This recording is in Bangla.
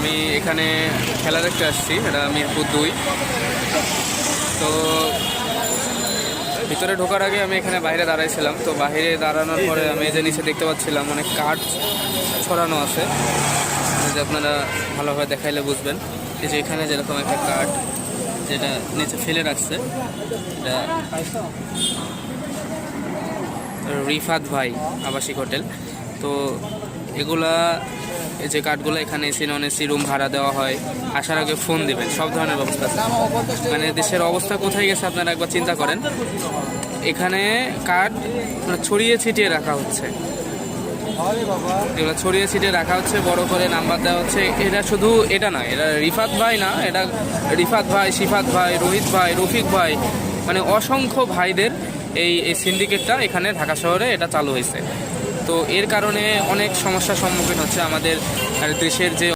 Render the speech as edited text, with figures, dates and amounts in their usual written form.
আমি এখানে খেলা দেখতে আসছি, এটা মিরপুর 2। তো ভিতরে ঢোকার আগে আমি এখানে বাইরে দাঁড়াইছিলাম। তো বাইরে দাঁড়ানোর পরে আমি এই যে নিচে দেখতে পাচ্ছিলাম অনেক কার্ড ছড়ানো আছে, যে আপনারা ভালোভাবে দেখাইলে বুঝবেন। এই যে এখানে যেরকম একটা কার্ড যেটা নিচে ফেলে রাখছে, এটা রিফাত ভাই আবাসিক হোটেল। তো এগুলা, এই যে কার্ডগুলো, এখানে এসি নন এসি রুম ভাড়া দেওয়া হয়, আসার আগে ফোন দেবেন, সব ধরনের ব্যবস্থা আছে। মানে দেশের অবস্থা কোথায় গেছে আপনারা একবার চিন্তা করেন। এখানে কার্ড ছড়িয়ে ছিটিয়ে রাখা হচ্ছে, এগুলো ছড়িয়ে ছিটিয়ে রাখা হচ্ছে, বড় করে নাম্বার দেওয়া হচ্ছে। এটা শুধু এটা না, এটা রিফাত ভাই না, এটা রিফাত ভাই, শিফাত ভাই, রোহিত ভাই, রফিক ভাই, মানে অসংখ্য ভাইদের এই সিন্ডিকেটটা এখানে ঢাকা শহরে এটা চালু হয়েছে। তো এর কারণে অনেক সমস্যার সম্মুখীন হচ্ছে আমাদের দেশের যে